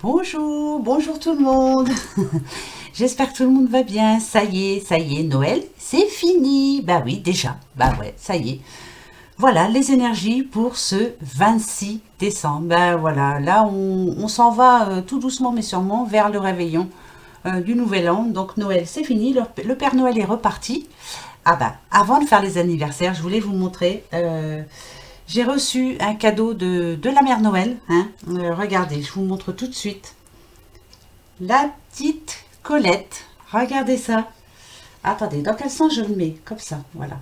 Bonjour, bonjour tout le monde. J'espère que tout le monde va bien. Ça y est, Noël, c'est fini. Bah oui, déjà. Bah ouais, ça y est. Voilà les énergies pour ce 26 décembre. Ben voilà, là on s'en va tout doucement mais sûrement vers le réveillon du Nouvel An. Donc Noël c'est fini, le Père Noël est reparti. Ah bah avant de faire les anniversaires, je voulais vous montrer. J'ai reçu un cadeau de la Mère Noël. Hein. Regardez, je vous montre tout de suite. La petite Colette. Regardez ça. Attendez, dans quel sens je le mets? Comme ça, voilà.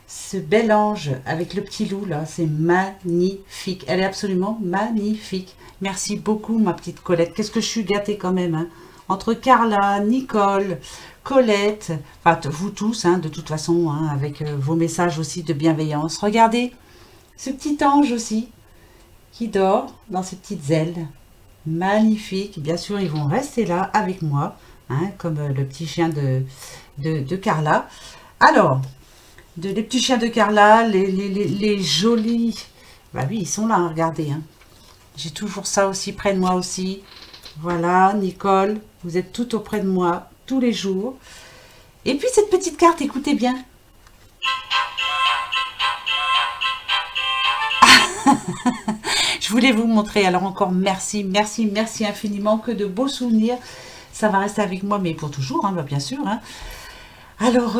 Ce bel ange avec le petit loup là, c'est magnifique. Elle est absolument magnifique. Merci beaucoup ma petite Colette. Qu'est-ce que je suis gâtée quand même. Hein. Entre Carla, Nicole, Colette, enfin vous tous, hein, de toute façon, hein, avec vos messages aussi de bienveillance. Regardez, ce petit ange aussi, qui dort dans ses petites ailes. Magnifique. Bien sûr, ils vont rester là avec moi, hein, comme le petit chien de Carla. Alors, les petits chiens de Carla, les jolis. Bah oui, ils sont là, hein, regardez. Hein. J'ai toujours ça aussi près de moi aussi. Voilà, Nicole, vous êtes tout auprès de moi, tous les jours. Et puis cette petite carte, écoutez bien. Je voulais vous montrer. Alors encore merci, merci, merci infiniment. Que de beaux souvenirs. Ça va rester avec moi, mais pour toujours, hein, bien sûr. Hein. Alors,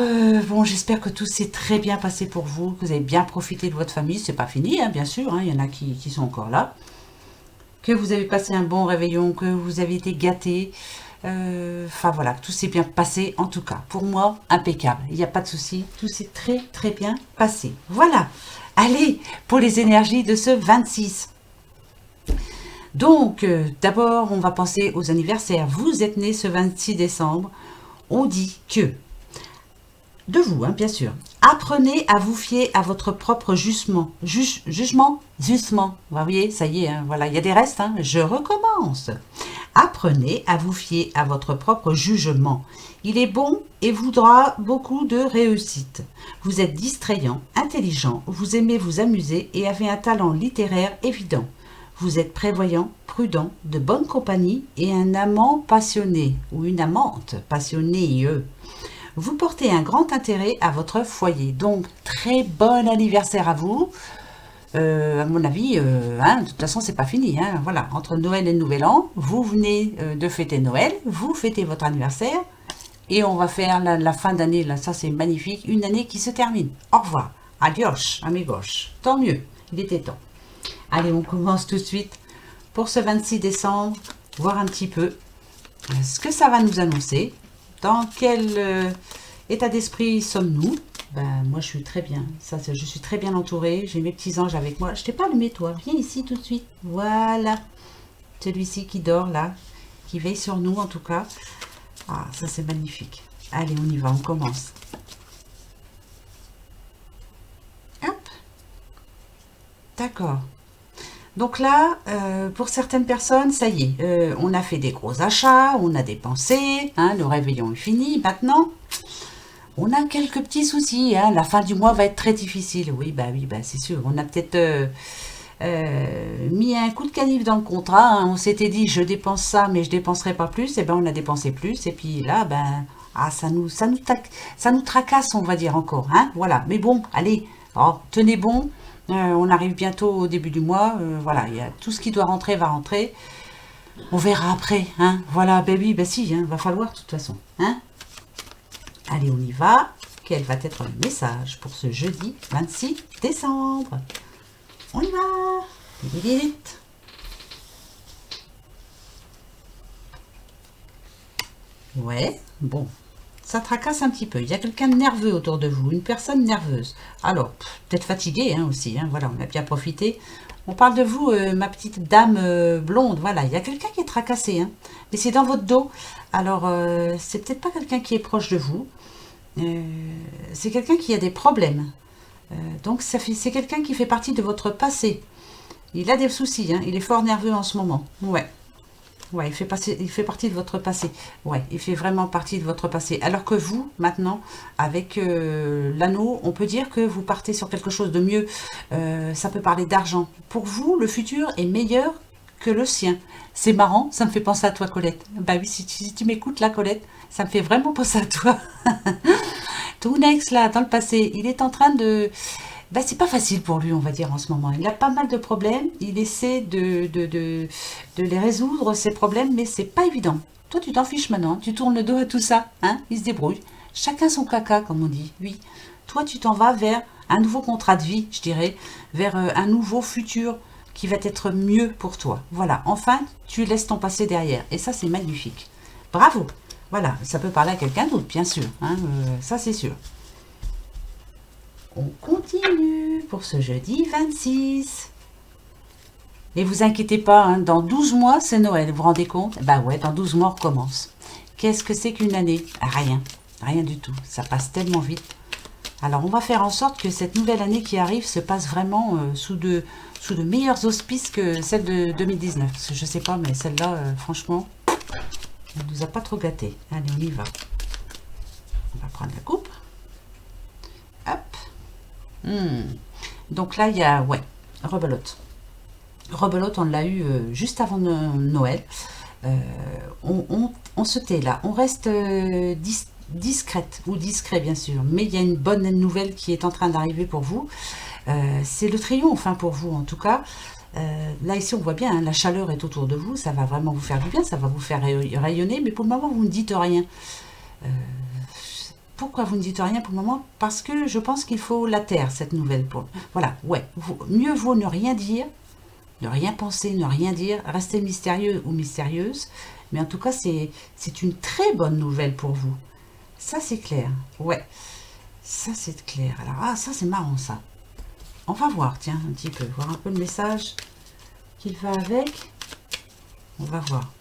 bon, j'espère que tout s'est très bien passé pour vous, que vous avez bien profité de votre famille. C'est pas fini, hein, bien sûr, hein, il y en a qui sont encore là. Que vous avez passé un bon réveillon, que vous avez été gâtés. Enfin voilà, tout s'est bien passé en tout cas. Pour moi, impeccable. Il n'y a pas de souci. Tout s'est très très bien passé. Voilà. Allez, pour les énergies de ce 26. Donc, d'abord, on va penser aux anniversaires. Vous êtes né ce 26 décembre. On dit que de vous, hein, bien sûr. Apprenez à vous fier à votre propre jugement. Jugement. Vous voyez, ça y est, hein, voilà, il y a des restes. Hein, je recommence. Apprenez à vous fier à votre propre jugement. Il est bon et voudra beaucoup de réussite. Vous êtes distrayant, intelligent, vous aimez vous amuser et avez un talent littéraire évident. Vous êtes prévoyant, prudent, de bonne compagnie et un amant passionné ou une amante passionnée. Vous portez un grand intérêt à votre foyer. Donc, très bon anniversaire à vous. À mon avis, hein, de toute façon, c'est pas fini. Hein, voilà, entre Noël et le Nouvel An, vous venez de fêter Noël, vous fêtez votre anniversaire, et on va faire la fin d'année. Là, ça, c'est magnifique. Une année qui se termine. Au revoir. Adios, amigos. Tant mieux. Il était temps. Allez, on commence tout de suite pour ce 26 décembre, voir un petit peu ce que ça va nous annoncer. Dans quel état d'esprit sommes-nous? Ben, moi, je suis très bien. Ça, je suis très bien entourée. J'ai mes petits anges avec moi. Je t'ai pas allumé, toi. Viens ici tout de suite. Voilà. Celui-ci qui dort là, qui veille sur nous en tout cas. Ah, ça, c'est magnifique. Allez, on y va. On commence. Hop. D'accord. Donc là, pour certaines personnes, ça y est, on a fait des gros achats, on a dépensé, hein, le réveillon est fini. Maintenant, on a quelques petits soucis. Hein, la fin du mois va être très difficile. Oui, bah c'est sûr. On a peut-être mis un coup de canif dans le contrat. Hein, on s'était dit, je dépense ça, mais je dépenserai pas plus. Et ben, on a dépensé plus. Et puis là, ben, ah, ça nous tracasse, on va dire encore. Hein, voilà. Mais bon, allez, oh, tenez bon. On arrive bientôt au début du mois. Voilà, il y a tout ce qui doit rentrer va rentrer. On verra après. Hein. Voilà, baby, bah si, hein, va falloir de toute façon. Hein. Allez, on y va. Quel va être le message pour ce jeudi 26 décembre? On y va. Vite. Ouais, bon. Ça tracasse un petit peu. Il y a quelqu'un de nerveux autour de vous, une personne nerveuse. Alors, peut-être fatiguée hein, aussi. Hein, voilà, on a bien profité. On parle de vous, ma petite dame blonde. Voilà, il y a quelqu'un qui est tracassé. Hein, mais c'est dans votre dos. Alors, c'est peut-être pas quelqu'un qui est proche de vous. C'est quelqu'un qui a des problèmes. Donc, c'est quelqu'un qui fait partie de votre passé. Il a des soucis. Hein, il est fort nerveux en ce moment. Ouais. Ouais, il fait partie de votre passé. Ouais, il fait vraiment partie de votre passé. Alors que vous, maintenant, avec l'anneau, on peut dire que vous partez sur quelque chose de mieux. Ça peut parler d'argent. Pour vous, le futur est meilleur que le sien. C'est marrant, ça me fait penser à toi, Colette. Bah oui, si tu m'écoutes là, Colette, ça me fait vraiment penser à toi. Ton ex, là, dans le passé, il est en train de... Bah, c'est pas facile pour lui, on va dire, en ce moment. Il a pas mal de problèmes. Il essaie de les résoudre, ces problèmes, mais c'est pas évident. Toi, tu t'en fiches maintenant. Tu tournes le dos à tout ça. Hein, il se débrouille. Chacun son caca, comme on dit. Oui. Toi, tu t'en vas vers un nouveau contrat de vie, je dirais, vers un nouveau futur qui va être mieux pour toi. Voilà. Enfin, tu laisses ton passé derrière. Et ça, c'est magnifique. Bravo. Voilà. Ça peut parler à quelqu'un d'autre, bien sûr. Hein, ça, c'est sûr. On continue pour ce jeudi 26. Et vous inquiétez pas, hein, dans 12 mois, c'est Noël, vous vous rendez compte? Bah ouais, dans 12 mois, on recommence. Qu'est-ce que c'est qu'une année? Rien, rien du tout. Ça passe tellement vite. Alors, on va faire en sorte que cette nouvelle année qui arrive se passe vraiment sous de meilleurs auspices que celle de 2019. Parce que je sais pas, mais celle-là, franchement, elle nous a pas trop gâtés. Allez, on y va. On va prendre la coupe. Hop. Donc là, il y a, ouais, rebelote. Rebelote, on l'a eu juste avant Noël. On se tait là, on reste discrète ou discret bien sûr, mais il y a une bonne nouvelle qui est en train d'arriver pour vous. C'est le triomphe hein, pour vous en tout cas. Là ici on voit bien, hein, la chaleur est autour de vous, ça va vraiment vous faire du bien, ça va vous faire rayonner, mais pour le moment vous ne dites rien. Pourquoi vous ne dites rien pour le moment? Parce que je pense qu'il faut la taire, cette nouvelle. Voilà, ouais, mieux vaut ne rien dire, ne rien penser, ne rien dire, rester mystérieux ou mystérieuse. Mais en tout cas, c'est une très bonne nouvelle pour vous. Ça, c'est clair. Ouais, ça, c'est clair. Alors, ah, ça, c'est marrant, ça. On va voir, tiens, un petit peu, voir un peu le message qu'il va avec. On va voir.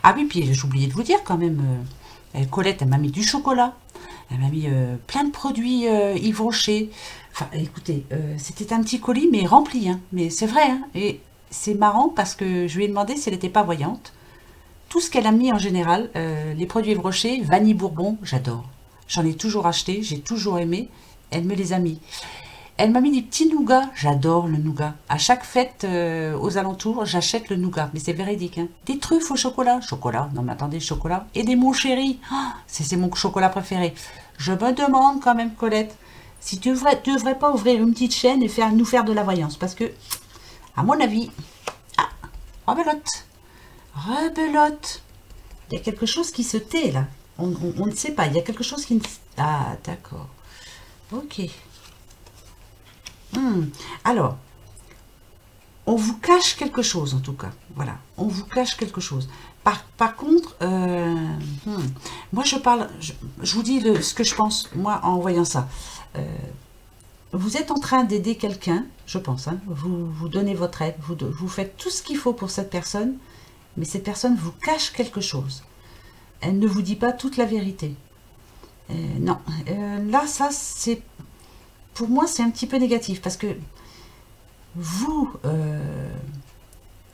Ah oui, puis j'ai oublié de vous dire quand même, Colette, elle m'a mis du chocolat. Elle m'a mis plein de produits Yves Rocher. Enfin, écoutez, c'était un petit colis, mais rempli. Hein. Mais c'est vrai. Hein. Et c'est marrant parce que je lui ai demandé si elle n'était pas voyante. Tout ce qu'elle a mis en général, les produits Yves Rocher, vanille bourbon, j'adore. J'en ai toujours acheté, j'ai toujours aimé. Elle me les a mis. Elle m'a mis des petits nougats. J'adore le nougat. À chaque fête aux alentours, j'achète le nougat. Mais c'est véridique. Hein. Des truffes au chocolat. Chocolat. Non mais attendez, chocolat. Et des mon chéri. Oh, c'est mon chocolat préféré. Je me demande quand même, Colette, si tu devrais pas ouvrir une petite chaîne et nous faire de la voyance. Parce que, à mon avis... Ah, rebelote. Rebelote. Il y a quelque chose qui se tait là. On ne sait pas. Il y a quelque chose qui ne... Ah, d'accord. Ok. Alors, on vous cache quelque chose en tout cas. Voilà, on vous cache quelque chose. Par contre, moi je vous dis ce que je pense, moi en voyant ça. Vous êtes en train d'aider quelqu'un, je pense. Hein, vous donnez votre aide, vous faites tout ce qu'il faut pour cette personne, mais cette personne vous cache quelque chose. Elle ne vous dit pas toute la vérité. Non, là, ça, c'est... Pour moi, c'est un petit peu négatif, parce que vous...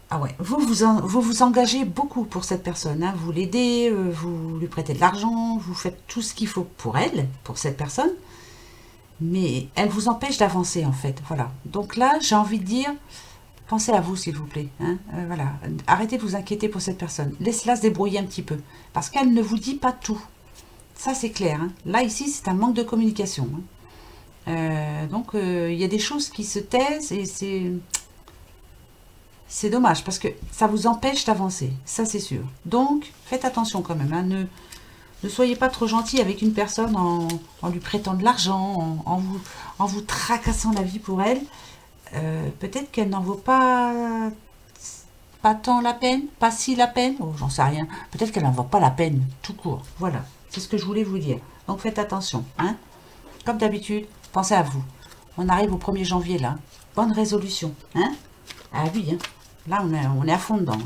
ah ouais, vous engagez beaucoup pour cette personne. Hein, vous l'aidez, vous lui prêtez de l'argent, vous faites tout ce qu'il faut pour elle, pour cette personne. Mais elle vous empêche d'avancer, en fait. Voilà. Donc là, j'ai envie de dire... Pensez à vous, s'il vous plaît. Hein, voilà. Arrêtez de vous inquiéter pour cette personne. Laissez-la se débrouiller un petit peu. Parce qu'elle ne vous dit pas tout. Ça, c'est clair. Hein. Là, ici, c'est un manque de communication. Hein. Donc, il y a des choses qui se taisent et c'est dommage parce que ça vous empêche d'avancer. Ça, c'est sûr. Donc, faites attention quand même. Hein. Ne soyez pas trop gentil avec une personne en lui prêtant de l'argent, en vous tracassant la vie pour elle. Peut-être qu'elle n'en vaut pas tant la peine, pas si la peine, oh, j'en sais rien. Peut-être qu'elle n'en vaut pas la peine, tout court. Voilà, c'est ce que je voulais vous dire. Donc faites attention, hein. Comme d'habitude, pensez à vous. On arrive au 1er janvier là. Bonne résolution, hein. Ah oui, hein. Là on est à fond dedans.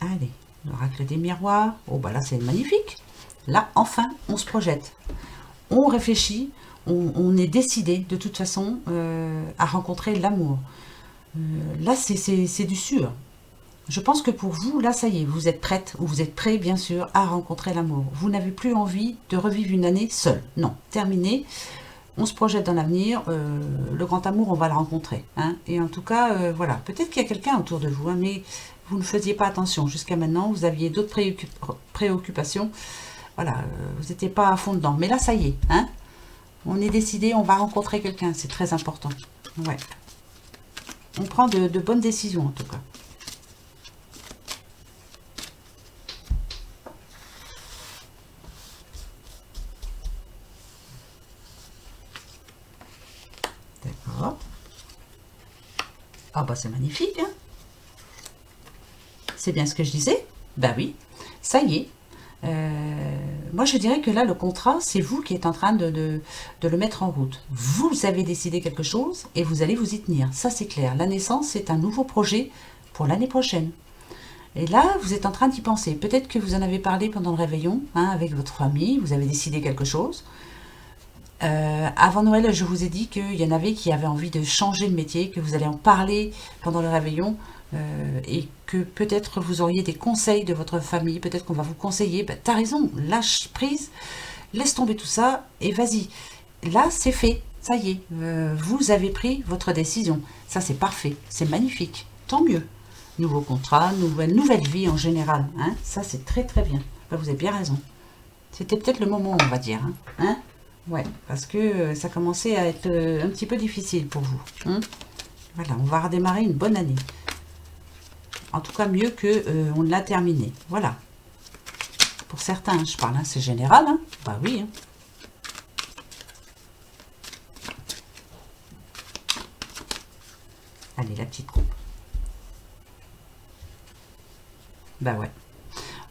Hein. Allez. L'oracle des miroirs. Oh, bah là, c'est magnifique. Là, enfin, on se projette. On réfléchit. On est décidé, de toute façon, à rencontrer l'amour. Là, c'est du sûr. Je pense que pour vous, là, ça y est, vous êtes prête, ou vous êtes prêt, bien sûr, à rencontrer l'amour. Vous n'avez plus envie de revivre une année seule. Non, terminé. On se projette dans l'avenir. Le grand amour, on va le rencontrer. Hein. Et en tout cas, voilà. Peut-être qu'il y a quelqu'un autour de vous, hein, mais vous ne faisiez pas attention. Jusqu'à maintenant, vous aviez d'autres préoccupations. Voilà, vous n'étiez pas à fond dedans. Mais là, ça y est. Hein. On est décidé, on va rencontrer quelqu'un. C'est très important. Ouais. On prend de bonnes décisions, en tout cas. D'accord. Ah bah c'est magnifique, hein. C'est bien ce que je disais. Bah oui, ça y est. Moi je dirais que là le contrat, c'est vous qui êtes en train de le mettre en route. Vous avez décidé quelque chose et vous allez vous y tenir. Ça c'est clair. La naissance, c'est un nouveau projet pour l'année prochaine. Et là, vous êtes en train d'y penser. Peut-être que vous en avez parlé pendant le réveillon, hein, avec votre famille, vous avez décidé quelque chose. Avant Noël, je vous ai dit qu'il y en avait qui avaient envie de changer de métier, que vous allez en parler pendant le réveillon et que peut-être vous auriez des conseils de votre famille, peut-être qu'on va vous conseiller, bah, t'as raison, lâche prise, laisse tomber tout ça et vas-y. Là, c'est fait, ça y est, vous avez pris votre décision. Ça, c'est parfait, c'est magnifique, tant mieux. Nouveau contrat, nouvelle vie en général, hein, ça c'est très très bien. Bah, vous avez bien raison. C'était peut-être le moment, on va dire, hein. Ouais, parce que ça commençait à être un petit peu difficile pour vous. Hein. Voilà, on va redémarrer une bonne année. En tout cas, mieux que on l'a terminé. Voilà. Pour certains, je parle, hein, c'est général. Hein. Bah oui. Hein. Allez, la petite coupe. Bah ouais.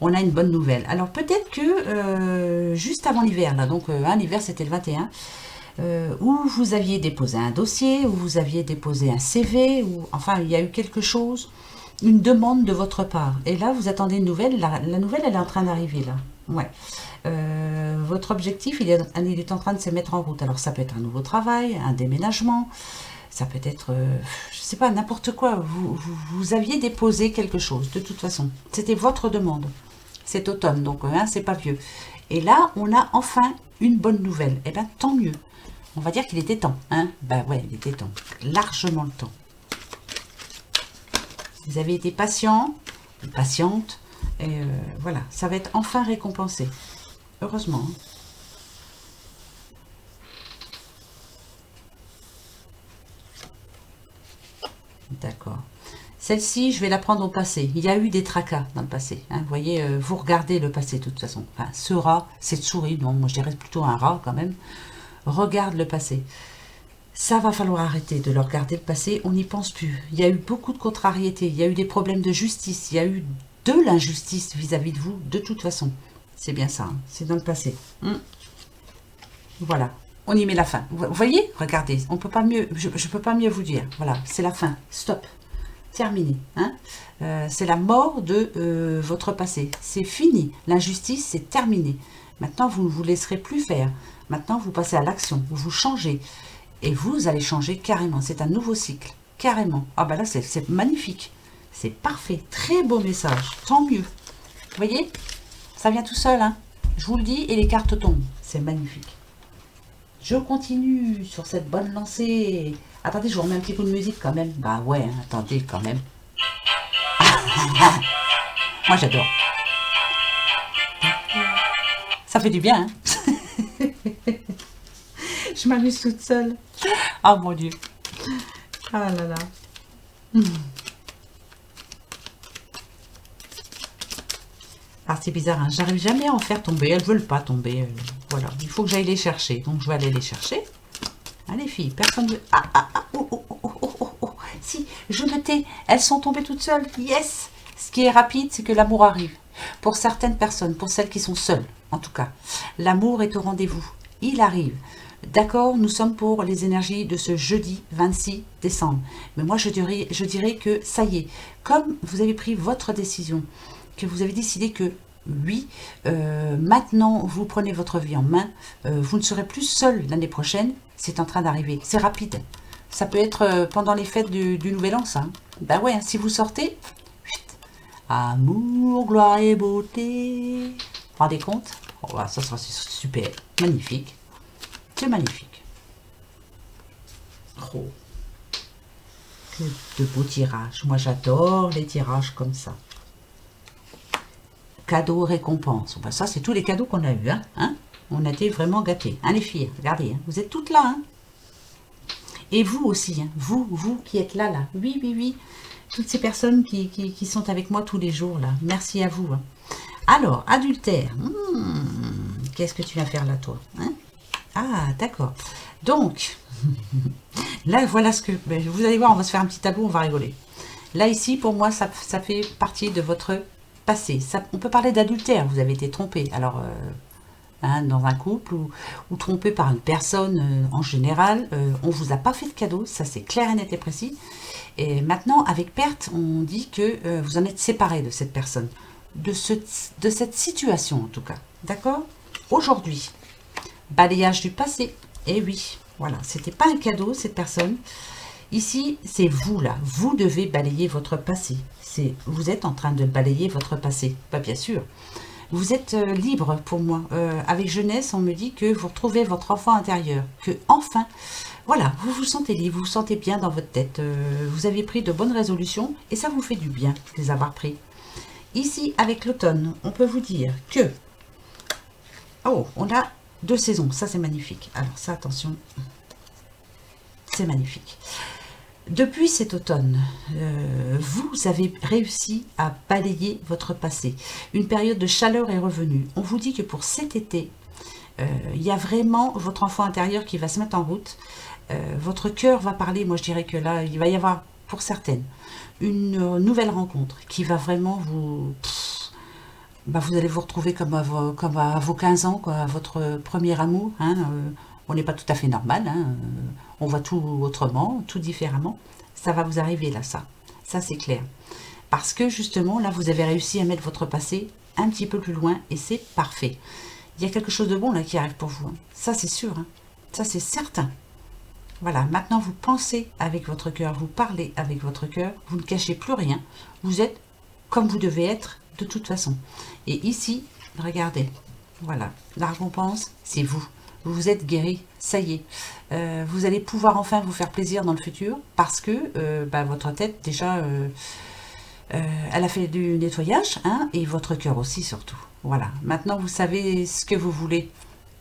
On a une bonne nouvelle. Alors peut-être que juste avant l'hiver, là, donc l'hiver c'était le 21, où vous aviez déposé un dossier, où vous aviez déposé un CV, ou enfin il y a eu quelque chose, une demande de votre part. Et là vous attendez une nouvelle, la nouvelle elle est en train d'arriver là. Ouais. Votre objectif il est en train de se mettre en route. Alors ça peut être un nouveau travail, un déménagement, ça peut être, je sais pas, n'importe quoi. Vous aviez déposé quelque chose de toute façon. C'était votre demande. C'est automne, donc hein, c'est pas vieux. Et là, on a enfin une bonne nouvelle. Eh bien, tant mieux. On va dire qu'il était temps. Hein. Ben ouais, il était temps. Largement le temps. Vous avez été patient, patiente, et voilà, ça va être enfin récompensé. Heureusement. Hein. D'accord. Celle-ci, je vais la prendre au passé. Il y a eu des tracas dans le passé. Hein. Vous voyez, vous regardez le passé de toute façon. Enfin, ce rat, cette souris, non, moi je dirais plutôt un rat quand même, regarde le passé. Ça va falloir arrêter de le regarder le passé, on n'y pense plus. Il y a eu beaucoup de contrariétés, il y a eu des problèmes de justice, il y a eu de l'injustice vis-à-vis de vous, de toute façon. C'est bien ça, hein. C'est dans le passé. Voilà, on y met la fin. Vous voyez, regardez, on peut pas mieux, je peux pas mieux vous dire. Voilà, c'est la fin, stop. Terminé. Hein. C'est la mort de votre passé. C'est fini. L'injustice, c'est terminé. Maintenant, vous ne vous laisserez plus faire. Maintenant, vous passez à l'action. Vous changez. Et vous allez changer carrément. C'est un nouveau cycle. Carrément. Ah ben là, c'est magnifique. C'est parfait. Très beau message. Tant mieux. Vous voyez, ça vient tout seul. Hein. Je vous le dis et les cartes tombent. C'est magnifique. Je continue sur cette bonne lancée. Attendez, je vous remets un petit coup de musique quand même. Bah ouais, hein, attendez quand même. Moi j'adore. Ça fait du bien, hein. Je m'amuse toute seule. Oh mon Dieu. Ah là là. Ah c'est bizarre, hein. J'arrive jamais à en faire tomber. Elles veulent pas tomber. Voilà, il faut que j'aille les chercher. Donc je vais aller les chercher. Allez filles, personne ne... Oh. Si, je me tais. Elles sont tombées toutes seules. Yes. Ce qui est rapide, c'est que l'amour arrive. Pour certaines personnes, pour celles qui sont seules, en tout cas. L'amour est au rendez-vous. Il arrive. D'accord, nous sommes pour les énergies de ce jeudi 26 décembre. Mais moi, je dirais que ça y est. Comme vous avez pris votre décision, que vous avez décidé que oui, maintenant vous prenez votre vie en main, vous ne serez plus seul l'année prochaine, c'est en train d'arriver, c'est rapide, Ça peut être pendant les fêtes du Nouvel An, ça. Hein. Bah ouais, hein, si vous sortez, amour, gloire et beauté. Vous vous rendez compte? Oh, bah, ça sera super, magnifique. C'est magnifique. Oh. Que de beaux tirages. Moi, j'adore les tirages comme ça. Cadeaux, récompenses. Bah, ça, c'est tous les cadeaux qu'on a eu. Hein. On a été vraiment gâtés. Hein, les filles, regardez, hein. Vous êtes toutes là. Hein. Et vous aussi, hein. Vous qui êtes là. Oui, oui, oui. Toutes ces personnes qui sont avec moi tous les jours, là. Merci à vous. Hein. Alors, adultère. Qu'est-ce que tu vas faire là, toi? Hein? Ah, d'accord. Donc, là, voilà ce que... Vous allez voir, on va se faire un petit tableau, on va rigoler. Là, ici, pour moi, ça fait partie de votre passé. On peut parler d'adultère, vous avez été trompé. Alors, hein, dans un couple ou trompé par une personne en général, on ne vous a pas fait de cadeau, ça c'est clair et net et précis. Et maintenant, avec perte, on dit que vous en êtes séparé de cette personne, de cette situation en tout cas. D'accord? Aujourd'hui, balayage du passé. Eh oui, voilà, c'était pas un cadeau cette personne. Ici, c'est vous là. Vous devez balayer votre passé. Vous êtes en train de balayer votre passé. Pas bien sûr. Vous êtes libre pour moi. Avec jeunesse, on me dit que vous retrouvez votre enfant intérieur. Que enfin, voilà, vous vous sentez libre, vous vous sentez bien dans votre tête. Vous avez pris de bonnes résolutions et ça vous fait du bien de les avoir pris. Ici, avec l'automne, on peut vous dire que... Oh, on a 2 saisons. Ça, c'est magnifique. Alors ça, attention. C'est magnifique. Depuis cet automne, vous avez réussi à balayer votre passé. Une période de chaleur est revenue. On vous dit que pour cet été, il y a vraiment votre enfant intérieur qui va se mettre en route. Votre cœur va parler. Moi, je dirais que là, il va y avoir, pour certaines, une nouvelle rencontre qui va vraiment vous... vous allez vous retrouver comme à vos 15 ans, quoi, à votre premier amour. Hein, on n'est pas tout à fait normal. Hein, on voit tout autrement, tout différemment. Ça va vous arriver là, ça. Ça, c'est clair. Parce que justement, là, vous avez réussi à mettre votre passé un petit peu plus loin et c'est parfait. Il y a quelque chose de bon là qui arrive pour vous. Hein. Ça, c'est sûr. Hein. Ça, c'est certain. Voilà, maintenant, vous pensez avec votre cœur, vous parlez avec votre cœur, vous ne cachez plus rien. Vous êtes comme vous devez être de toute façon. Et ici, regardez, voilà, la récompense, c'est vous. Vous vous êtes guéri, ça y est. Vous allez pouvoir enfin vous faire plaisir dans le futur parce que votre tête, déjà, elle a fait du nettoyage, hein, et votre cœur aussi, surtout. Voilà, maintenant, vous savez ce que vous voulez.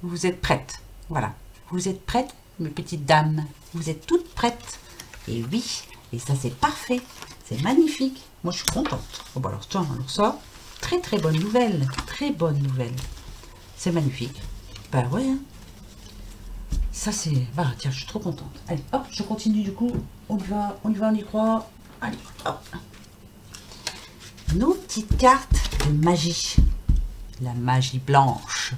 Vous êtes prête. Voilà, vous êtes prête, mes petites dames. Vous êtes toutes prêtes. Et oui, et ça, c'est parfait. C'est magnifique. Moi, je suis contente. Oh, bah alors ça, très, très bonne nouvelle. Très bonne nouvelle. C'est magnifique. Ben ouais, hein. Ça c'est... Voilà, tiens, je suis trop contente. Allez, hop, je continue du coup. On y va, on y croit. Allez, hop. Nos petites cartes de magie. La magie blanche.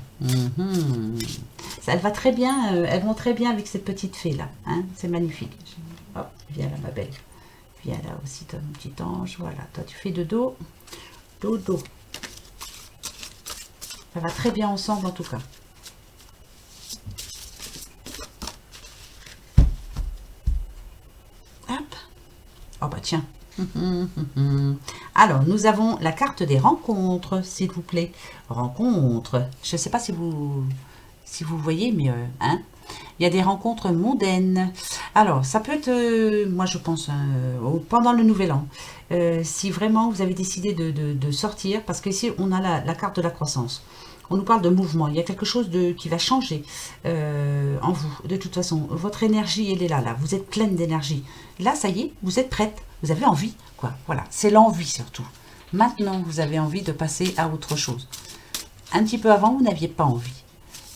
Ça, elle va très bien, elles vont très bien avec cette petite fée là. Hein, c'est magnifique. Hop, viens là ma belle. Viens là aussi, ton petit ange. Voilà, toi tu fais dodo. Dodo. Ça va très bien ensemble en tout cas. Oh bah tiens. Alors, nous avons la carte des rencontres, s'il vous plaît. Rencontres. Je ne sais pas si vous voyez, mais hein, il y a des rencontres mondaines. Alors, ça peut être, moi je pense, pendant le Nouvel An. Si vraiment vous avez décidé de sortir, parce qu'ici on a la carte de la croissance. On nous parle de mouvement. Il y a quelque chose qui va changer en vous. De toute façon, votre énergie, elle est là. Vous êtes pleine d'énergie. Là, ça y est, vous êtes prête. Vous avez envie, quoi. Voilà, c'est l'envie surtout. Maintenant, vous avez envie de passer à autre chose. Un petit peu avant, vous n'aviez pas envie.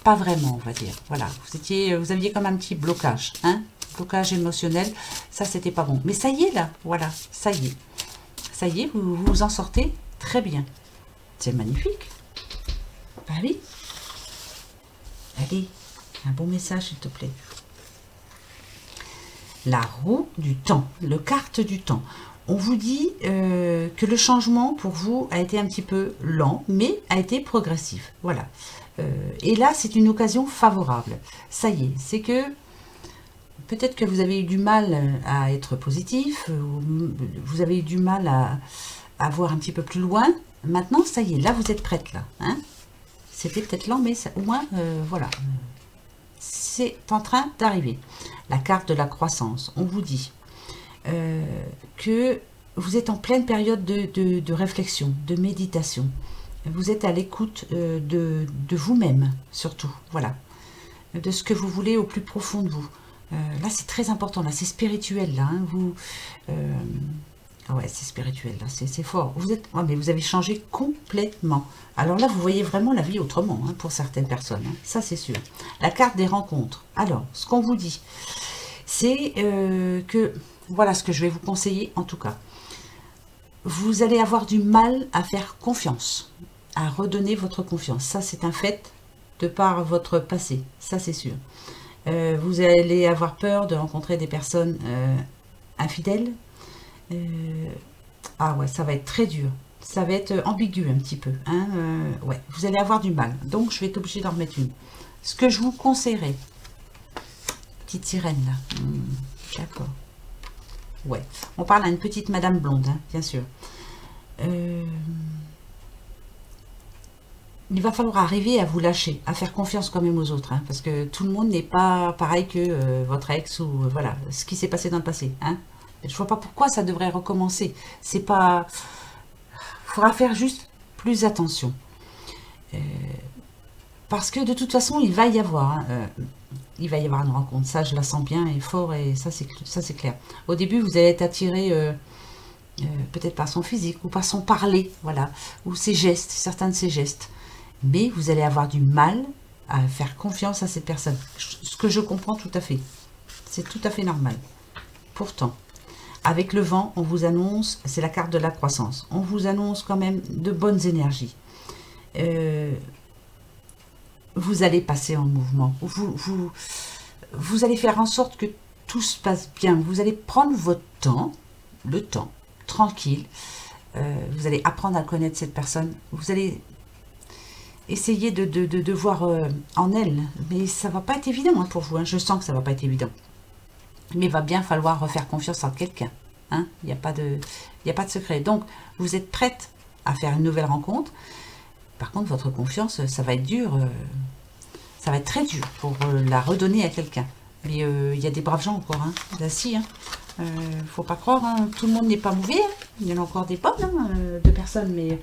Pas vraiment, on va dire. Voilà, vous aviez comme un petit blocage. Hein, blocage émotionnel. Ça, c'était pas bon. Mais ça y est, là. Voilà, ça y est. Ça y est, vous vous en sortez très bien. C'est magnifique. Bah oui. Allez, un bon message, s'il te plaît. La roue du temps, le carte du temps. On vous dit que le changement pour vous a été un petit peu lent, mais a été progressif. Voilà. Et là, c'est une occasion favorable. Ça y est, c'est que peut-être que vous avez eu du mal à être positif, ou vous avez eu du mal à voir un petit peu plus loin. Maintenant, ça y est, là, vous êtes prête, là. Hein, c'était peut-être lent, mais ça, au moins, voilà. C'est en train d'arriver. La carte de la croissance. On vous dit que vous êtes en pleine période de réflexion, de méditation. Vous êtes à l'écoute de vous-même, surtout. Voilà. De ce que vous voulez au plus profond de vous. Là, c'est très important. Là, c'est spirituel. Là, hein, vous... Ah ouais, c'est spirituel, là, c'est fort. Vous êtes, mais vous avez changé complètement. Alors là, vous voyez vraiment la vie autrement, hein, pour certaines personnes. Hein, ça, c'est sûr. La carte des rencontres. Alors, ce qu'on vous dit, c'est que, voilà ce que je vais vous conseiller, en tout cas. Vous allez avoir du mal à faire confiance, à redonner votre confiance. Ça, c'est un fait de par votre passé. Ça, c'est sûr. Vous allez avoir peur de rencontrer des personnes infidèles. Ah ouais, ça va être très dur. Ça va être ambigu un petit peu. Hein, ouais, vous allez avoir du mal. Donc, je vais être obligée d'en remettre une. Ce que je vous conseillerais, petite sirène là. D'accord. Ouais, on parle à une petite madame blonde, hein, bien sûr. Il va falloir arriver à vous lâcher, à faire confiance quand même aux autres, hein, parce que tout le monde n'est pas pareil que votre ex ou voilà, ce qui s'est passé dans le passé. Hein. Je vois pas pourquoi ça devrait recommencer. C'est pas... Il faudra faire juste plus attention. Parce que de toute façon, il va y avoir... hein, il va y avoir une rencontre. Ça, je la sens bien et fort et ça, c'est clair. Au début, vous allez être attiré peut-être par son physique ou par son parler, voilà, ou ses gestes, certains de ses gestes. Mais vous allez avoir du mal à faire confiance à cette personne. Ce que je comprends tout à fait. C'est tout à fait normal. Pourtant, avec le vent, on vous annonce, c'est la carte de la croissance, on vous annonce quand même de bonnes énergies. Vous allez passer en mouvement. Vous allez faire en sorte que tout se passe bien. Vous allez prendre votre temps, le temps, tranquille. Vous allez apprendre à connaître cette personne. Vous allez essayer de voir en elle. Mais ça va pas être évident hein, pour vous. Hein. Je sens que ça va pas être évident. Mais il va bien falloir refaire confiance en quelqu'un. Hein. Il n'y a pas de secret. Donc, vous êtes prête à faire une nouvelle rencontre. Par contre, votre confiance, ça va être dur. Ça va être très dur pour la redonner à quelqu'un. Mais il y a des braves gens encore. Hein. Là, si. Hein. Faut pas croire. Hein. Tout le monde n'est pas mauvais. Hein. Il y en a encore des bonnes hein, de personnes. Mais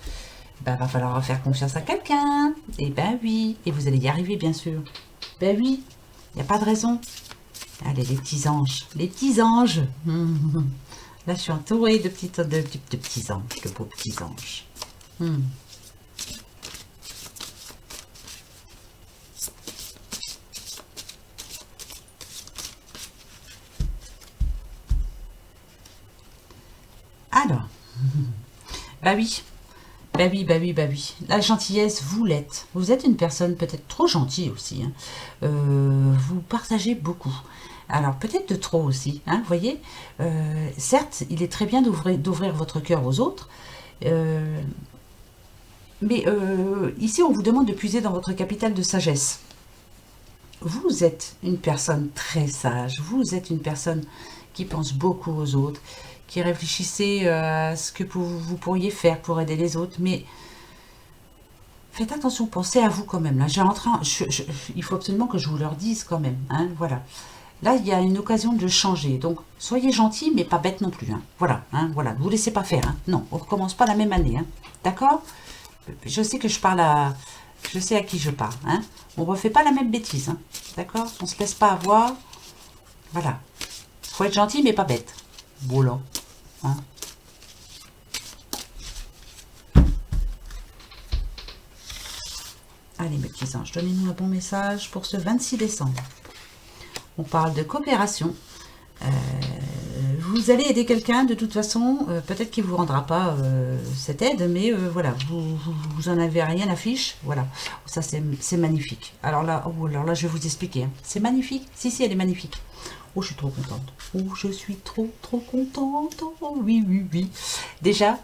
ben, va falloir faire confiance à quelqu'un. Et ben oui. Et vous allez y arriver, bien sûr. Ben oui. Il n'y a pas de raison. Allez, les petits anges. Les petits anges. Là, je suis entourée de petits anges. De beaux petits anges. Alors. Bah oui. Bah oui, bah oui, bah oui. La gentillesse, vous l'êtes. Vous êtes une personne peut-être trop gentille aussi. Hein. Vous partagez beaucoup. Alors, peut-être de trop aussi. Hein, vous voyez certes, il est très bien d'ouvrir votre cœur aux autres. Mais ici, on vous demande de puiser dans votre capital de sagesse. Vous êtes une personne très sage. Vous êtes une personne qui pense beaucoup aux autres, qui réfléchissez à ce que vous pourriez faire pour aider les autres. Mais faites attention, pensez à vous quand même. Là, il faut absolument que je vous leur dise quand même. Hein, voilà. Là, il y a une occasion de changer. Donc, soyez gentils, mais pas bêtes non plus. Hein. Voilà, hein, voilà. Ne vous laissez pas faire. Hein. Non, on ne recommence pas la même année. Hein. D'accord? Je sais que je parle à... Je sais à qui je parle. Hein. On ne refait pas la même bêtise. Hein. D'accord? On ne se laisse pas avoir. Voilà. Faut être gentil, mais pas bête. Voilà. Hein. Allez, mes petits anges, donnez-nous un bon message pour ce 26 décembre. On parle de coopération. Vous allez aider quelqu'un de toute façon. Peut-être qu'il ne vous rendra pas cette aide, mais voilà, vous en avez rien à fiche. Voilà, ça c'est magnifique. Alors là, alors là, je vais vous expliquer. Hein. C'est magnifique. Si, elle est magnifique. Oh, je suis trop contente. Oh, je suis trop contente. Oh, oui, oui, oui. Déjà,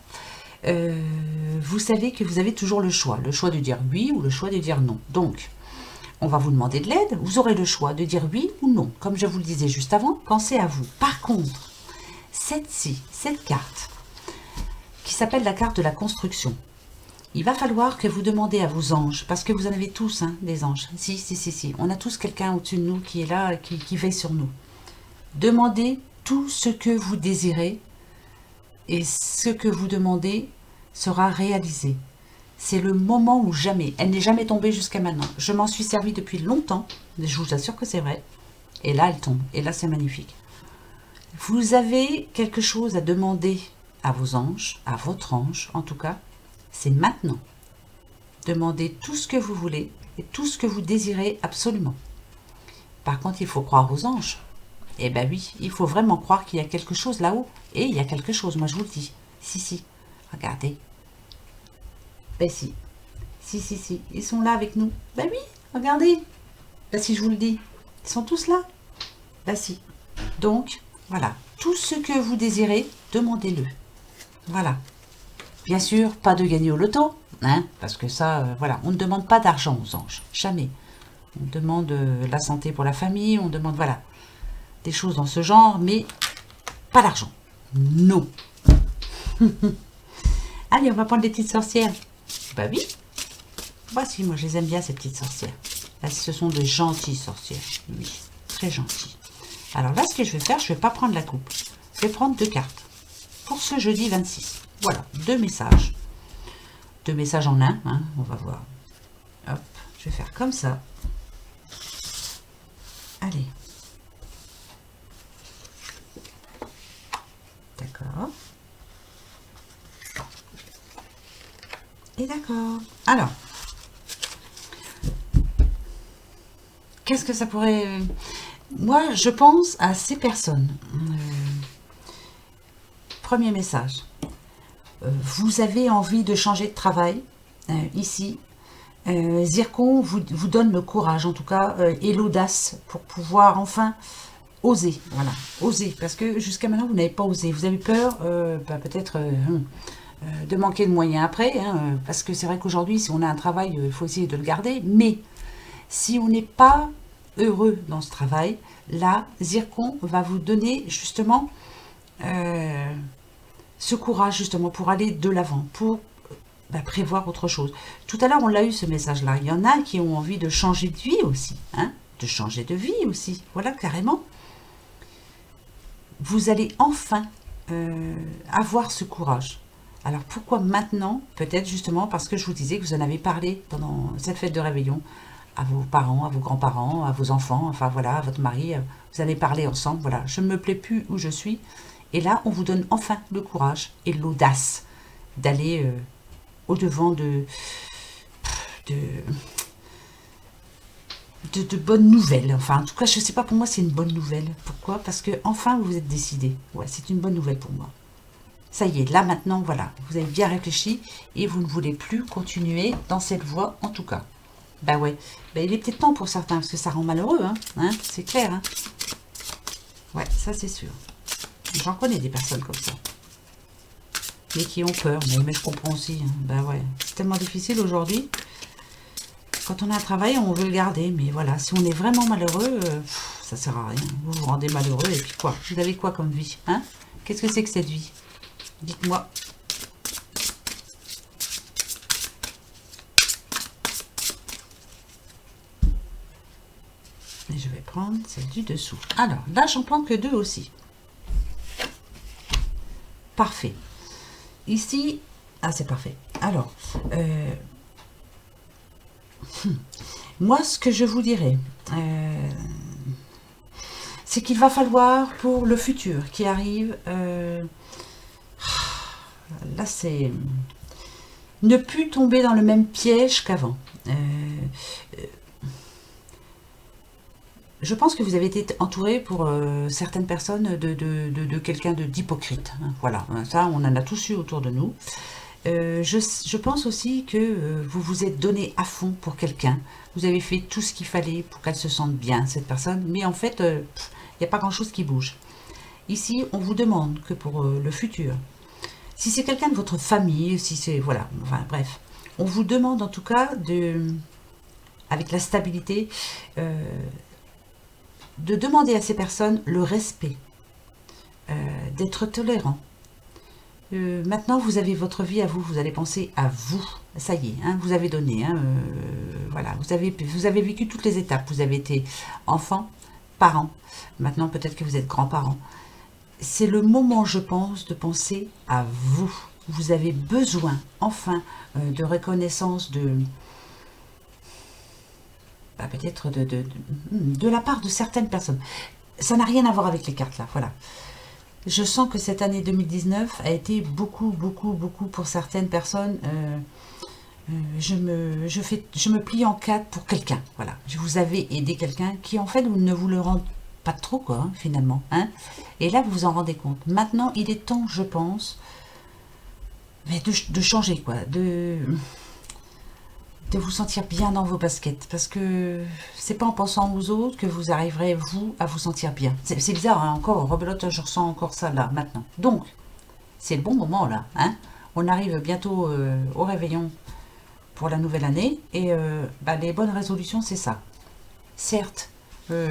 vous savez que vous avez toujours le choix. Le choix de dire oui ou le choix de dire non. Donc, on va vous demander de l'aide. Vous aurez le choix de dire oui ou non. Comme je vous le disais juste avant, pensez à vous. Par contre, cette carte, qui s'appelle la carte de la construction, il va falloir que vous demandez à vos anges, parce que vous en avez tous, hein, des anges. Si. On a tous quelqu'un au-dessus de nous qui est là, qui veille sur nous. Demandez tout ce que vous désirez et ce que vous demandez sera réalisé. C'est le moment où jamais, elle n'est jamais tombée jusqu'à maintenant. Je m'en suis servi depuis longtemps, je vous assure que c'est vrai. Et là, elle tombe. Et là, c'est magnifique. Vous avez quelque chose à demander à vos anges, à votre ange en tout cas, c'est maintenant. Demandez tout ce que vous voulez et tout ce que vous désirez absolument. Par contre, il faut croire aux anges. Eh bien oui, il faut vraiment croire qu'il y a quelque chose là-haut. Et il y a quelque chose, moi je vous le dis. Si, regardez. Ben si, ils sont là avec nous. Ben oui, regardez. Ben si je vous le dis, ils sont tous là. Ben si. Donc, voilà, tout ce que vous désirez, demandez-le. Voilà. Bien sûr, pas de gagner au loto, hein, parce que ça, voilà, on ne demande pas d'argent aux anges, jamais. On demande la santé pour la famille, on demande, voilà, des choses dans ce genre, mais pas d'argent. Non. Allez, on va prendre les petites sorcières. Bah oui. Voici, moi, je les aime bien, ces petites sorcières. Là, ce sont de gentilles sorcières. Oui, très gentilles. Alors là, ce que je vais faire, je ne vais pas prendre la coupe. Je vais prendre 2 cartes. Pour ce jeudi 26. Voilà, 2 messages. 2 messages en un, hein, on va voir. Hop, je vais faire comme ça. Allez. D'accord. Et d'accord. Alors, qu'est-ce que ça pourrait... Moi, je pense à ces personnes. Premier message. Vous avez envie de changer de travail, ici. Zircon vous donne le courage, en tout cas, et l'audace pour pouvoir enfin oser. Voilà, oser. Parce que jusqu'à maintenant, vous n'avez pas osé. Vous avez peur, peut-être... de manquer de moyens après, hein, parce que c'est vrai qu'aujourd'hui, si on a un travail, il faut essayer de le garder, mais si on n'est pas heureux dans ce travail, là, Zircon va vous donner justement ce courage justement pour aller de l'avant, pour prévoir autre chose. Tout à l'heure, on l'a eu ce message-là. Il y en a qui ont envie de changer de vie aussi, hein, de changer de vie aussi. Voilà, carrément. Vous allez enfin avoir ce courage. Alors pourquoi maintenant? Peut-être justement parce que je vous disais que vous en avez parlé pendant cette fête de réveillon à vos parents, à vos grands-parents, à vos enfants, enfin voilà, à votre mari. Vous allez parler ensemble, voilà. Je ne me plais plus où je suis. Et là, on vous donne enfin le courage et l'audace d'aller au-devant de bonnes nouvelles. Enfin, en tout cas, je ne sais pas, pour moi, c'est une bonne nouvelle. Pourquoi? Parce que enfin, vous vous êtes décidé. Ouais, c'est une bonne nouvelle pour moi. Ça y est, là maintenant, voilà, vous avez bien réfléchi et vous ne voulez plus continuer dans cette voie, en tout cas. Ben ouais, ben il est peut-être temps pour certains, parce que ça rend malheureux, hein, c'est clair. Hein. Ouais, ça c'est sûr. J'en connais des personnes comme ça. Mais qui ont peur, mais je comprends aussi. Hein. Ben ouais, c'est tellement difficile aujourd'hui. Quand on a un travail, on veut le garder, mais voilà, si on est vraiment malheureux, ça sert à rien. Vous vous rendez malheureux et puis quoi? Vous avez quoi comme vie, hein? Qu'est-ce que c'est que cette vie? Dites-moi. Et je vais prendre celle du dessous. Alors, là, j'en prends que 2 aussi. Parfait. Ici, ah, c'est parfait. Alors, moi, ce que je vous dirais, c'est qu'il va falloir, pour le futur qui arrive... là, c'est ne plus tomber dans le même piège qu'avant. Je pense que vous avez été entouré pour certaines personnes de quelqu'un d'hypocrite. Hein, voilà, ça, on en a tous eu autour de nous. Je pense aussi que vous vous êtes donné à fond pour quelqu'un. Vous avez fait tout ce qu'il fallait pour qu'elle se sente bien, cette personne. Mais en fait, il n'y a pas grand-chose qui bouge. Ici, on vous demande que pour le futur, si c'est quelqu'un de votre famille, si c'est... Voilà, enfin bref. On vous demande en tout cas de... avec la stabilité, de demander à ces personnes le respect, d'être tolérant. Maintenant, vous avez votre vie à vous, vous allez penser à vous. Ça y est, hein, vous avez donné. Hein, voilà, vous avez vécu toutes les étapes. Vous avez été enfant, parent. Maintenant, peut-être que vous êtes grands-parents. C'est le moment, je pense, de penser à vous. Vous avez besoin, enfin, de reconnaissance, peut-être de la part de certaines personnes. Ça n'a rien à voir avec les cartes, là, voilà. Je sens que cette année 2019 a été beaucoup pour certaines personnes. Je me plie en quatre pour quelqu'un. Voilà, vous avez aidé quelqu'un qui en fait ne vous le rend pas trop quoi, hein, finalement. Hein. Et là, vous vous en rendez compte. Maintenant, il est temps, je pense, de changer quoi, de vous sentir bien dans vos baskets, parce que c'est pas en pensant aux autres que vous arriverez, vous, à vous sentir bien. C'est bizarre, hein, encore, rebelote, je ressens encore ça, là, maintenant. Donc, c'est le bon moment, là, hein. On arrive bientôt au réveillon pour la nouvelle année, et les bonnes résolutions, c'est ça. Certes, vous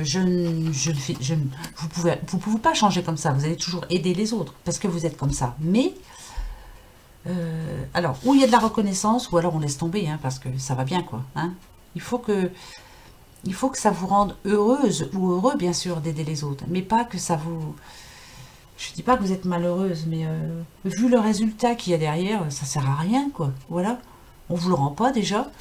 pouvez pas changer comme ça, vous allez toujours aider les autres, parce que vous êtes comme ça, mais... alors, ou il y a de la reconnaissance, ou alors on laisse tomber, hein, parce que ça va bien, quoi. Hein. Il faut que ça vous rende heureuse, ou heureux, bien sûr, d'aider les autres, mais pas que ça vous... Je dis pas que vous êtes malheureuse, mais vu le résultat qu'il y a derrière, ça sert à rien, quoi. Voilà. On vous le rend pas, déjà.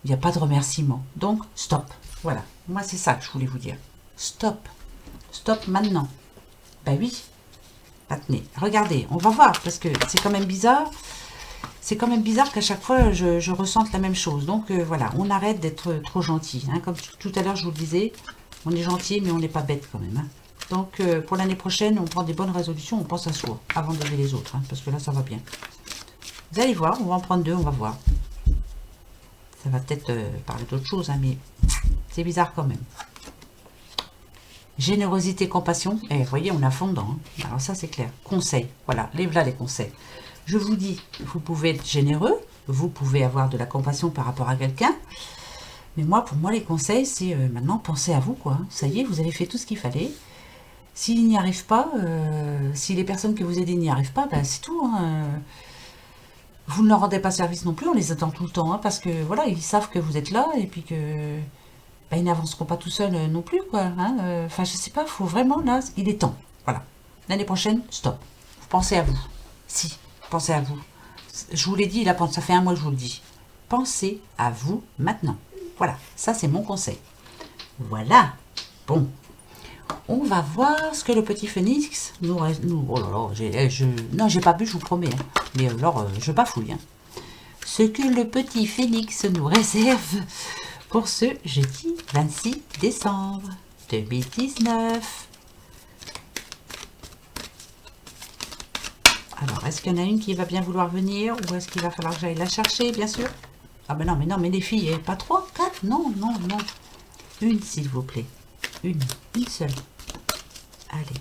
Il n'y a pas de remerciement. Donc, stop. Voilà. Moi, c'est ça que je voulais vous dire. Stop. Stop maintenant. Ben oui. Tenez, regardez, on va voir, parce que c'est quand même bizarre. C'est quand même bizarre qu'à chaque fois, je ressente la même chose. Donc, voilà, on arrête d'être trop gentil. Hein. Comme tout à l'heure, je vous le disais, on est gentil, mais on n'est pas bête quand même. Hein. Donc, pour l'année prochaine, on prend des bonnes résolutions, on pense à soi, avant d'aider les autres, hein, parce que là, ça va bien. Vous allez voir, on va en prendre deux, on va voir. Ça va peut-être parler d'autre chose, hein, mais c'est bizarre quand même. Générosité, compassion, et vous voyez, on est à fond dedans. Hein. Alors ça, c'est clair. Conseil, voilà, là les conseils. Je vous dis, vous pouvez être généreux, vous pouvez avoir de la compassion par rapport à quelqu'un, mais pour moi, les conseils, c'est maintenant, pensez à vous, quoi. Ça y est, vous avez fait tout ce qu'il fallait. S'il n'y arrive pas, si les personnes que vous aidez n'y arrivent pas, c'est tout. Hein. Vous ne leur rendez pas service non plus, on les attend tout le temps, hein, parce que voilà, ils savent que vous êtes là, et puis que... ils n'avanceront pas tout seuls non plus, quoi. Hein. Enfin, je sais pas, faut vraiment, là, il est temps. Voilà. L'année prochaine, stop. Vous pensez à vous. Si, pensez à vous. Je vous l'ai dit, là, ça fait un mois que je vous le dis. Pensez à vous maintenant. Voilà, ça, c'est mon conseil. Voilà. Bon. On va voir ce que le petit phénix nous... oh là là, non, j'ai pas bu, je vous promets. Hein. Mais alors, je bafouille. Hein. Ce que le petit phénix nous réserve... pour ce jeudi 26 décembre 2019. Alors, est-ce qu'il y en a une qui va bien vouloir venir ou est-ce qu'il va falloir que j'aille la chercher, bien sûr? Ah ben non, mais les filles, pas 3, 4, non. Une, s'il vous plaît. Une seule. Allez.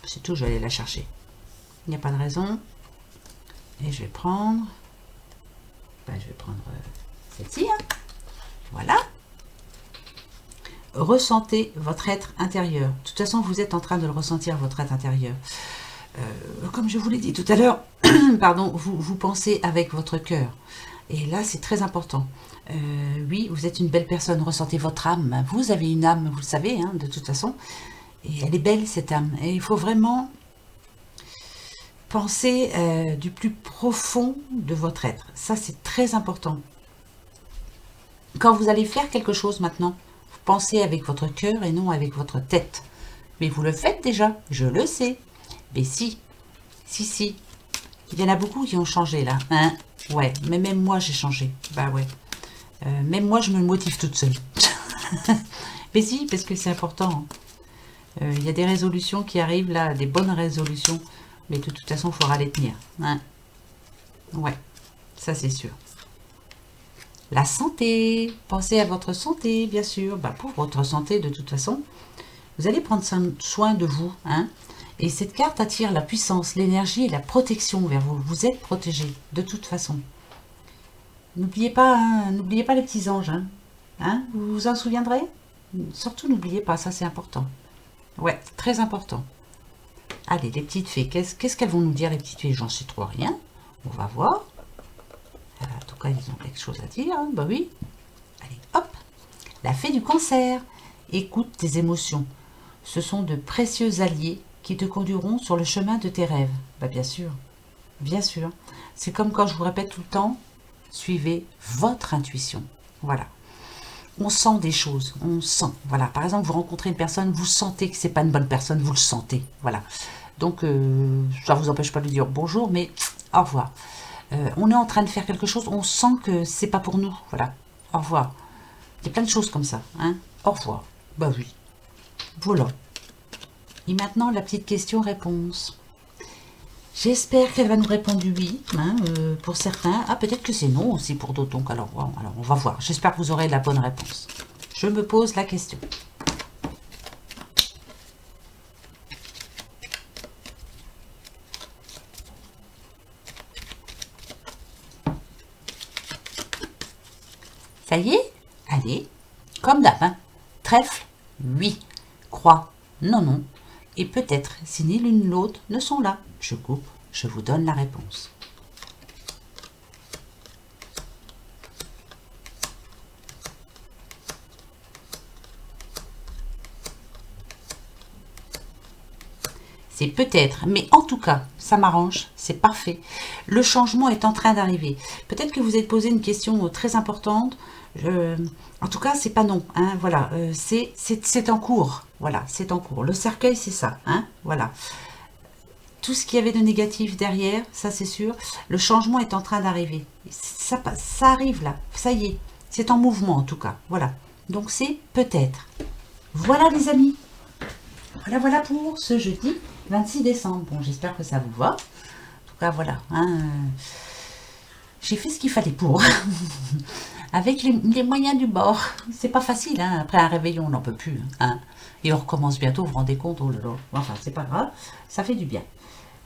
C'est tout, je vais aller la chercher. Il n'y a pas de raison. Et je vais prendre... je vais prendre celle-ci. Hein. Voilà. Ressentez votre être intérieur. De toute façon, vous êtes en train de le ressentir, votre être intérieur. Comme je vous l'ai dit tout à l'heure, pardon, vous pensez avec votre cœur. Et là, c'est très important. Oui, vous êtes une belle personne, ressentez votre âme. Vous avez une âme, vous le savez, hein, de toute façon. Et elle est belle, cette âme. Et il faut vraiment... pensez du plus profond de votre être. Ça, c'est très important. Quand vous allez faire quelque chose maintenant, pensez avec votre cœur et non avec votre tête. Mais vous le faites déjà, je le sais. Mais si. Il y en a beaucoup qui ont changé là. Hein, ouais, mais même moi, j'ai changé. Bah ouais. Même moi, je me motive toute seule. Mais si, parce que c'est important. Il y a des résolutions qui arrivent là, des bonnes résolutions. Mais de toute façon, il faudra les tenir. Hein. Ouais, ça c'est sûr. La santé. Pensez à votre santé, bien sûr. Pour votre santé, de toute façon, vous allez prendre soin de vous. Hein. Et cette carte attire la puissance, l'énergie et la protection vers vous. Vous êtes protégé, de toute façon. n'oubliez pas les petits anges. Hein, vous vous en souviendrez? Surtout, n'oubliez pas, ça c'est important. Ouais, très important. Allez, les petites fées, qu'est-ce qu'elles vont nous dire, les petites fées? J'en sais trop rien. On va voir. En tout cas, ils ont quelque chose à dire. Hein. Bah oui. Allez, hop. La fée du cancer. Écoute tes émotions. Ce sont de précieux alliés qui te conduiront sur le chemin de tes rêves. Bah bien sûr. Bien sûr. C'est comme quand je vous répète tout le temps, suivez votre intuition. Voilà. On sent des choses, on sent. Voilà. Par exemple, vous rencontrez une personne, vous sentez que c'est pas une bonne personne, vous le sentez. Voilà. Donc, ça vous empêche pas de lui dire bonjour, mais au revoir. On est en train de faire quelque chose, on sent que c'est pas pour nous. Voilà. Au revoir. Il y a plein de choses comme ça. Hein. Au revoir. Bah oui. Voilà. Et maintenant, la petite question-réponse. J'espère qu'elle va nous répondre oui, hein, pour certains. Ah, peut-être que c'est non aussi pour d'autres. Donc, alors, on va voir. J'espère que vous aurez la bonne réponse. Je me pose la question. Ça y est? Allez. Comme d'hab, hein. Trèfle, oui. Croix, non, non. Et peut-être, si ni l'une ni l'autre ne sont là, je coupe, je vous donne la réponse. C'est peut-être, mais en tout cas, ça m'arrange, c'est parfait. Le changement est en train d'arriver. Peut-être que vous êtes posé une question très importante. En tout cas, c'est pas non. Hein, voilà, c'est en cours. Voilà, c'est en cours. Le cercueil, c'est ça. Hein, voilà. Tout ce qu'il y avait de négatif derrière, ça c'est sûr. Le changement est en train d'arriver. Ça arrive là. Ça y est. C'est en mouvement en tout cas. Voilà. Donc c'est peut-être. Voilà les amis. Voilà pour ce jeudi 26 décembre. Bon, j'espère que ça vous va. En tout cas, voilà. Hein, j'ai fait ce qu'il fallait pour. Avec les moyens du bord. C'est pas facile. Hein. Après un réveillon, on n'en peut plus. Hein. Et on recommence bientôt, vous vous rendez compte? Oh là là. Enfin, c'est pas grave. Ça fait du bien.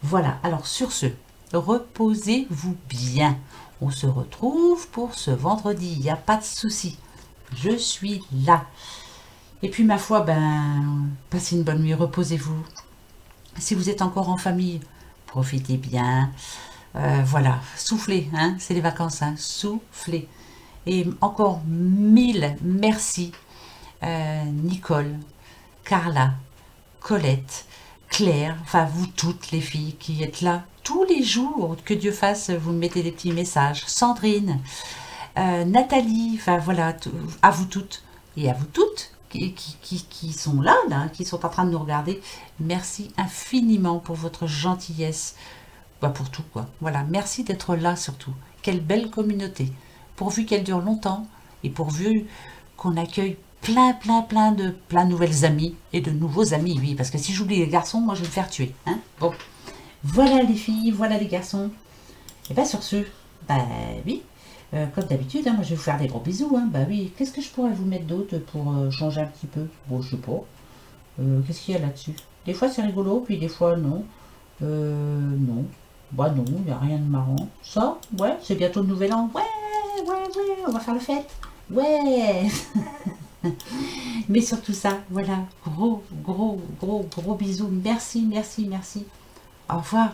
Voilà. Alors, sur ce, reposez-vous bien. On se retrouve pour ce vendredi. Il n'y a pas de souci. Je suis là. Et puis, ma foi, passez une bonne nuit, reposez-vous. Si vous êtes encore en famille, profitez bien. Voilà, soufflez, hein, c'est les vacances, hein, soufflez. Et encore 1000 merci, Nicole, Carla, Colette, Claire, enfin vous toutes les filles qui êtes là tous les jours, que Dieu fasse, vous me mettez des petits messages. Sandrine, Nathalie, enfin voilà, à vous toutes et à vous toutes. Qui sont là, qui sont en train de nous regarder. Merci infiniment pour votre gentillesse. Pour tout, quoi. Voilà, merci d'être là, surtout. Quelle belle communauté. Pourvu qu'elle dure longtemps et pourvu qu'on accueille plein de nouvelles amies et de nouveaux amis, oui. Parce que si j'oublie les garçons, moi, je vais me faire tuer. Hein. Bon, voilà les filles, voilà les garçons. Et bien, sur ce, oui. Comme d'habitude, hein, moi je vais vous faire des gros bisous. Hein. Bah oui, qu'est-ce que je pourrais vous mettre d'autre pour changer un petit peu? Bon, je sais pas. Qu'est-ce qu'il y a là-dessus? Des fois c'est rigolo, puis des fois non. Non. Bah non, il n'y a rien de marrant. Ça, ouais, c'est bientôt le nouvel an. Ouais, on va faire le fête. Ouais. Mais surtout ça, voilà. Gros bisous. Merci. Au revoir.